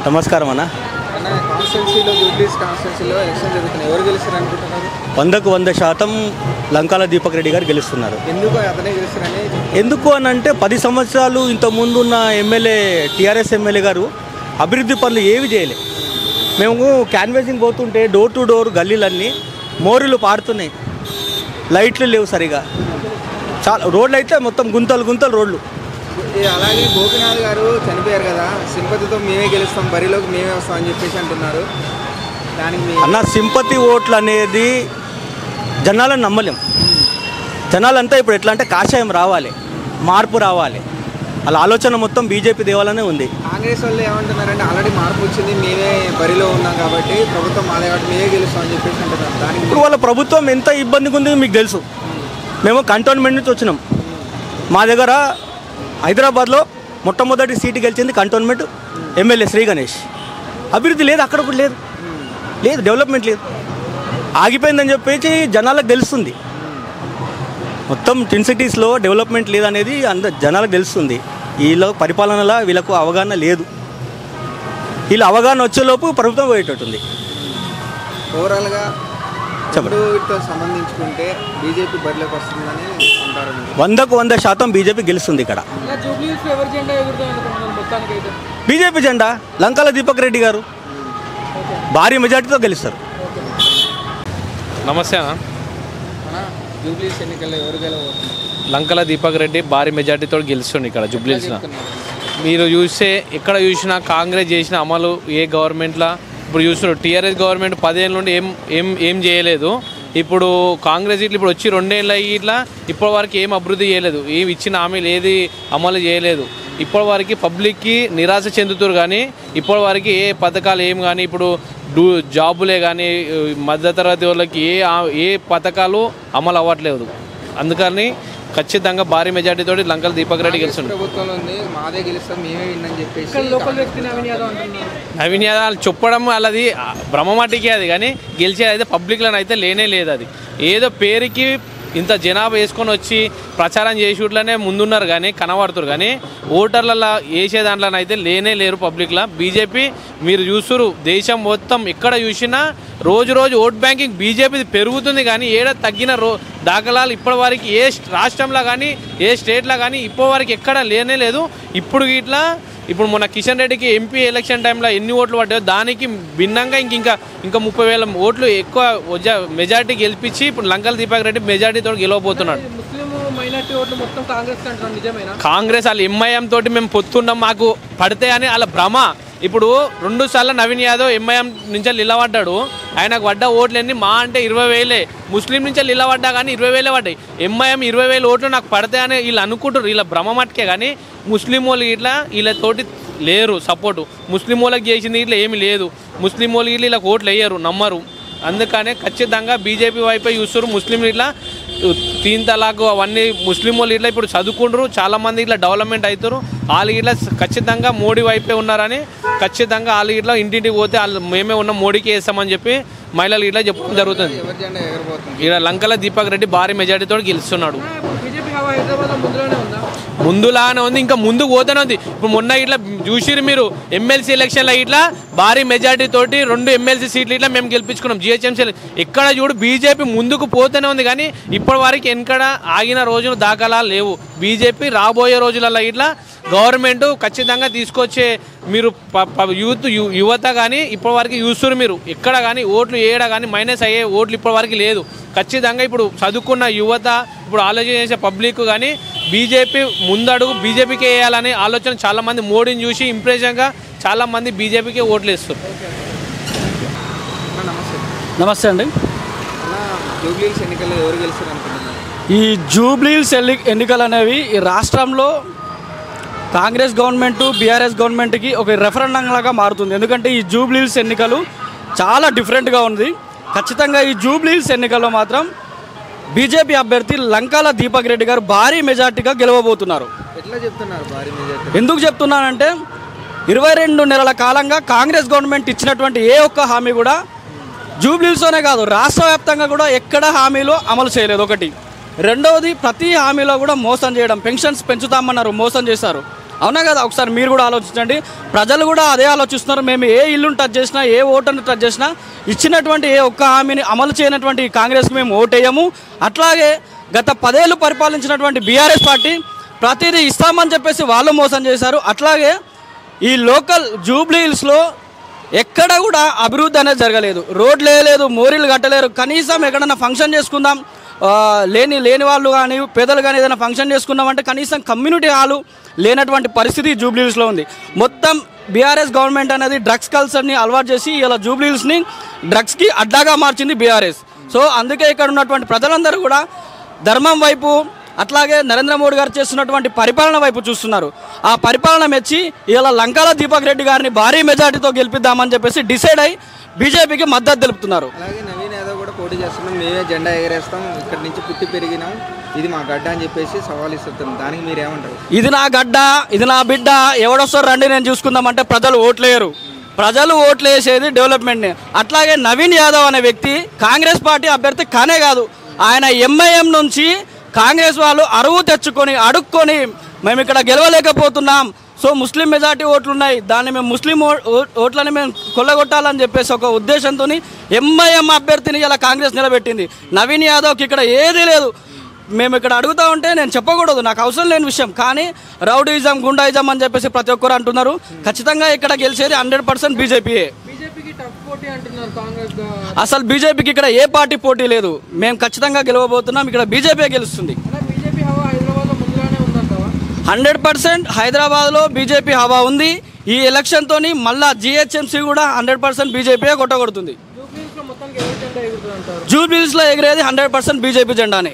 నమస్కారం అన్న. కాన్స్టిట్యున్సీలో జూబ్లీస్ కాన్స్టిట్యున్సీలో ఎలక్షన్ జరుగుతున్నాయి. ఎవరు గెలుస్తారు అనుకుంటున్నారు? 100% లంకాల దీపక్ రెడ్డి గారు గెలుస్తున్నారు. ఎందుకు అతనే గెలుస్తారని? ఎందుకు అని అంటే 10 సంవత్సరాలు ఇంతకుముందు ఉన్న ఎమ్మెల్యే టీఆర్ఎస్ ఎమ్మెల్యే గారు అభివృద్ధి పనులు ఏవి చేయలే. మేము క్యాన్వాసింగ్ పోతుంటే డోర్ టు డోర్ గల్లీలన్నీ మోరీలు పారుతున్నాయి, లైట్లు లేవు సరిగా, చాలా రోడ్లు అయితే మొత్తం గుంతలు గుంతలు రోడ్లు. అలాగే గోపినాథ్ గారు చనిపోయారు కదా, సింపతితో మేమే గెలుస్తాం, బరిలోకి మేమే వస్తాం అని చెప్పేసి అంటున్నారు. దానికి అన్న సింపతి ఓట్లు అనేది జనాలను నమ్మలేం. జనాలంతా ఇప్పుడు ఎట్లా అంటే కాషాయం రావాలి, మార్పు రావాలి, అలా ఆలోచన మొత్తం బీజేపీ దేవాలనే ఉంది. కాంగ్రెస్ వాళ్ళు ఏమంటున్నారంటే ఆల్రెడీ మార్పు వచ్చింది, మేమే బరిలో ఉన్నాం కాబట్టి ప్రభుత్వం మాదే కాబట్టి మేమే గెలుస్తాం అని చెప్పేసి అంటున్నారు. దానికి ఇప్పుడు వాళ్ళ ప్రభుత్వం ఎంత ఇబ్బందిగా ఉంది మీకు తెలుసు. మేము కంటోన్మెంట్ నుంచి వచ్చినాం. మా దగ్గర హైదరాబాద్లో మొట్టమొదటి సీటు గెలిచింది కంటోన్మెంట్ ఎమ్మెల్యే శ్రీ గణేష్. అభివృద్ధి లేదు, అక్కడ కూడా లేదు, లేదు డెవలప్మెంట్ లేదు, ఆగిపోయిందని చెప్పేసి జనాలకు తెలుస్తుంది. మొత్తం ట్విన్ సిటీస్లో డెవలప్మెంట్ లేదనేది జనాలకు తెలుస్తుంది. వీళ్ళ పరిపాలనలో వీళ్ళకు అవగాహన లేదు. వీళ్ళ అవగాహన వచ్చేలోపు ప్రభుత్వం పోయేటట్టుంది. ఓవరాల్గా చెప్పండి. వీటితో సంబంధించుకుంటే బీజేపీ బరిలోకి వస్తుందని అంటారు. 100% బీజేపీ గెలుస్తుంది. ఇక్కడ బీజేపీ జెండా లంకాల దీపక్ రెడ్డి గారు భారీ మెజార్టీతో గెలుస్తారు. నమస్తే అన్న. జూబ్లీస్ ఎన్నికల్లో ఎవరు గెలవబోతున్నారు? లంకల దీపక్ రెడ్డి భారీ మెజార్టీతో గెలుస్తుంది ఇక్కడ జూబ్లీస్లో. మీరు చూస్తే ఎక్కడ చూసినా కాంగ్రెస్ చేసిన అమలు ఏ గవర్నమెంట్లో ఇప్పుడు చూస్తున్నారు. టీఆర్ఎస్ గవర్నమెంట్ 10 ఏళ్ళ నుండి ఏం చేయలేదు. ఇప్పుడు కాంగ్రెస్ ఇట్లా ఇప్పుడు వచ్చి 2 ఏళ్ళు అయ్యి ఇట్లా ఇప్పటి వరకు ఏం అభివృద్ధి చేయలేదు, ఏం ఇచ్చిన హామీలు ఏది అమలు చేయలేదు. ఇప్పటి వరకు పబ్లిక్కి నిరాశ చెందుతారు. కానీ ఇప్పటి వరకు ఏ పథకాలు ఏం కానీ ఇప్పుడు జాబులే కానీ మధ్యతరగతి వాళ్ళకి ఏ పథకాలు అమలు అవ్వట్లేదు. అందుకని ఖచ్చితంగా భారీ మెజార్టీతో లంకల దీపక్ రెడ్డి గెలుస్తుంది. ప్రభుత్వంలో ఉంది, మాదే గెలుస్తాం, మేమే విన్నాని చెప్పేసి నవీన్ యాదవ్ చెప్పడం వాళ్ళది భ్రమమాటికే అది. కానీ గెలిచేది అయితే పబ్లిక్లో అయితే లేనే లేదు. అది ఏదో పేరుకి ఇంత జనాభా వేసుకొని వచ్చి ప్రచారం చేసేట్లనే ముందున్నారు కానీ కనబడుతున్నారు. కానీ ఓటర్లలో వేసే దాంట్లోనైతే లేనే లేరు పబ్లిక్లో. బీజేపీ మీరు చూస్తున్నారు, దేశం మొత్తం ఎక్కడ చూసినా రోజు రోజు ఓట్ బ్యాంకింగ్ బీజేపీది పెరుగుతుంది. కానీ తగ్గిన దాఖలాలు ఇప్పటివరకు ఏ రాష్ట్రంలో కానీ ఏ స్టేట్లో కానీ ఇప్పటివరకు ఎక్కడ లేనే లేదు. ఇప్పుడు మొన్న కిషన్ రెడ్డికి ఎంపీ ఎలక్షన్ టైంలో ఎన్ని ఓట్లు పడ్డాయో దానికి భిన్నంగా ఇంకా 30,000 ఓట్లు ఎక్కువ మెజార్టీ గెలిపించి ఇప్పుడు లంకల దీపక్ రెడ్డి మెజార్టీతో గెలవబోతున్నాడు. కాంగ్రెస్ వాళ్ళు ఎంఐఎం తోటి మేము పొత్తున్నాం, మాకు పడితే అని వాళ్ళ భ్రమ. ఇప్పుడు 2 సార్లు నవీన్ యాదవ్ ఎంఐఎం నుంచి నిలబడ్డాడు. ఆయనకు పడ్డ ఓట్లన్నీ మా అంటే 20,000. ముస్లిం నుంచి నిలబడ్డా కానీ 20,000 పడ్డాయి. ఎంఐఎం 20,000 ఓట్లు నాకు పడతాయని వీళ్ళు అనుకుంటారు. వీళ్ళ భ్రమ మట్టుకే. కానీ ముస్లిం వాళ్ళు ఇట్లా వీళ్ళతోటి లేరు సపోర్టు. ముస్లిం వాళ్ళకి చేసింది ఇట్లా ఏమి లేదు. ముస్లిం వాళ్ళు ఇట్లా వీళ్ళకి ఓట్లు వేయరు, నమ్మరు. అందుకనే ఖచ్చితంగా బీజేపీ వైపే చూస్తారు. ముస్లింలు ఇట్లా 3 తలాక్ అవన్నీ ముస్లిం వాళ్ళు ఇట్లా ఇప్పుడు చదువుకుంటారు, చాలామంది ఇట్లా డెవలప్మెంట్ అవుతారు. వాళ్ళు ఇట్లా ఖచ్చితంగా మోడీ వైపే ఉన్నారని ఖచ్చితంగా వాళ్ళు ఇట్లా ఇంటింటికి పోతే వాళ్ళు మేమే ఉన్న మోడీకి వేస్తామని చెప్పి మహిళలు ఇట్లా చెప్పడం జరుగుతుంది. ఇక్కడ లంకల దీపక్ రెడ్డి భారీ మెజార్టీతో గెలుస్తున్నాడు. ముందులానే ఉంది, ఇంకా ముందుకు పోతూనే ఉంది. ఇప్పుడు మొన్న ఇట్లా చూసిరు మీరు ఎమ్మెల్సీ ఎలక్షన్లో ఇట్లా భారీ మెజార్టీ తోటి 2 ఎమ్మెల్సీ సీట్లు ఇట్లా మేము గెలిపించుకున్నాం. జిహెచ్ఎంసీ ఎక్కడ చూడు బీజేపీ ముందుకు పోతూనే ఉంది. కానీ ఇప్పటి వరకు ఎక్కడ ఆగిన రోజులు దాఖలా లేవు. బీజేపీ రాబోయే రోజులలో ఇట్లా గవర్నమెంట్ ఖచ్చితంగా తీసుకొచ్చే మీరు యువత కానీ ఇప్పటి వరకు చూస్తున్నారు మీరు ఎక్కడ కానీ ఓట్లు ఏడా కానీ మైనస్ అయ్యే ఓట్లు ఇప్పటి వరకు లేదు. ఖచ్చితంగా ఇప్పుడు చదువుకున్న యువత ఇప్పుడు ఆలోచన చేసే పబ్లిక్ కానీ బీజేపీ ముందడుగు బీజేపీకి వేయాలనే ఆలోచన చాలామంది మోడీని చూసి ఇంప్రెషన్గా చాలామంది బీజేపీకి ఓట్లు వేస్తారు. నమస్తే అండి. జూబ్లీస్ ఎన్నికల్లో ఎవరు గెలుస్తారు అనుకుంటున్నారు? ఈ జూబ్లీస్ ఎన్నికలు అనేవి ఈ రాష్ట్రంలో కాంగ్రెస్ గవర్నమెంట్ బీఆర్ఎస్ గవర్నమెంట్కి ఒక రెఫరెండం లాగా మారుతుంది. ఎందుకంటే ఈ జూబ్లీస్ ఎన్నికలు చాలా డిఫరెంట్గా ఉంది. ఖచ్చితంగా ఈ జూబ్లీస్ ఎన్నికల్లో మాత్రం బీజేపీ అభ్యర్థి లంకాల దీపక్ రెడ్డి గారు భారీ మెజార్టీగా గెలవబోతున్నారు. ఎట్లా చెప్తున్నారు భారీ మెజార్టీ? ఎందుకు చెప్తున్నానంటే 22 నెలల కాలంగా కాంగ్రెస్ గవర్నమెంట్ ఇచ్చినటువంటి ఏ ఒక్క హామీ కూడా జూబ్లీస్లోనే కాదు రాష్ట్ర వ్యాప్తంగా కూడా ఎక్కడ హామీలు అమలు చేయలేదు. ఒకటి. రెండవది, ప్రతి హామీలో కూడా మోసం చేయడం. పెన్షన్స్ పెంచుతామన్నారు, మోసం చేశారు. అవునా కదా? ఒకసారి మీరు కూడా ఆలోచించండి. ప్రజలు కూడా అదే ఆలోచిస్తున్నారు. మేము ఏ ఇల్లును టచ్ చేసినా, ఏ ఓటర్ని టచ్ చేసినా, ఇచ్చినటువంటి ఏ ఒక్క హామీని అమలు చేయనటువంటి కాంగ్రెస్కి మేము ఓటేయము. అట్లాగే గత 10 ఏళ్ళు పరిపాలించినటువంటి బీఆర్ఎస్ పార్టీ ప్రతిదీ ఇస్తామని చెప్పేసి వాళ్ళు మోసం చేశారు. అట్లాగే ఈ లోకల్ జూబ్లీ హిల్స్లో ఎక్కడ కూడా అభివృద్ధి అనేది జరగలేదు. రోడ్లు వేయలేదు, మోరీలు కట్టలేరు. కనీసం ఎక్కడన్నా ఫంక్షన్ చేసుకుందాం, లేని వాళ్ళు కానీ పేదలు కానీ ఏదైనా ఫంక్షన్ చేసుకుందామంటే కనీసం కమ్యూనిటీ హాలు లేనటువంటి పరిస్థితి జూబ్లీ హిల్స్లో ఉంది. మొత్తం బీఆర్ఎస్ గవర్నమెంట్ అనేది డ్రగ్స్ కల్చర్ని అలవాటు చేసి ఇలా జూబ్లీ హిల్స్ని డ్రగ్స్కి అడ్డాగా మార్చింది బీఆర్ఎస్. సో అందుకే ఇక్కడ ఉన్నటువంటి ప్రజలందరూ కూడా ధర్మం వైపు, అట్లాగే నరేంద్ర మోడీ గారు చేస్తున్నటువంటి పరిపాలన వైపు చూస్తున్నారు. ఆ పరిపాలన మెచ్చి ఇలా లంకాల దీపక్ రెడ్డి గారిని భారీ మెజార్టీతో గెలిపిద్దామని చెప్పేసి డిసైడ్ అయ్యి బీజేపీకి మద్దతు తెలుపుతున్నారు. అలాగే నవీన్ యాదవ్ కూడా పోటీ చేస్తున్నాం, మేమే జెండా ఎగరేస్తాం, ఇక్కడి నుంచి పుట్టి పెరిగినాం, ఇది మా గడ్డ అని చెప్పేసి సవాల్ ఇస్తున్నాం. దానికి మీరు ఏమంటారు? ఇది నా గడ్డ, ఇది నా బిడ్డ, ఎవడొస్తారు రండి నేను చూసుకుందామంటే ప్రజలు ఓట్లేయరు. ప్రజలు ఓట్లు వేసేది డెవలప్మెంట్ని. అట్లాగే నవీన్ యాదవ్ అనే వ్యక్తి కాంగ్రెస్ పార్టీ అభ్యర్థి కానే కాదు. ఆయన ఎంఐఎం నుంచి కాంగ్రెస్ వాళ్ళు అరువు తెచ్చుకొని అడుక్కొని మేము ఇక్కడ గెలవలేకపోతున్నాం, సో ముస్లిం మెజార్టీ ఓట్లు ఉన్నాయి, దాన్ని మేము ముస్లిం ఓట్లని మేము కొల్లగొట్టాలని చెప్పేసి ఒక ఉద్దేశంతో ఎంఐఎం అభ్యర్థిని ఇలా కాంగ్రెస్ నిలబెట్టింది. నవీన్ యాదవ్కి ఇక్కడ ఏదీ లేదు. మేము ఇక్కడ అడుగుతా ఉంటే నేను చెప్పకూడదు, నాకు అవసరం లేని విషయం, కానీ రౌడీయిజం, గుండాయిజం అని చెప్పేసి ప్రతి ఒక్కరు అంటున్నారు. ఖచ్చితంగా ఇక్కడ గెలిచేది 100% బీజేపీయే. అసలు బీజేపీకి ఇక్కడ ఏ పార్టీ పోటీ లేదు. మేము ఖచ్చితంగా గెలవబోతున్నాం. ఇక్కడ బీజేపీ గెలుస్తుంది. 100% హైదరాబాద్లో బీజేపీ హవా ఉంది. ఈ ఎలక్షన్తో మళ్ళా జిహెచ్ఎంసీ కూడా 100% బీజేపీ కొట్టగొడుతుంది. జూబ్లీ హిల్స్లో ఎగిరేది 100% బీజేపీ జెండానే.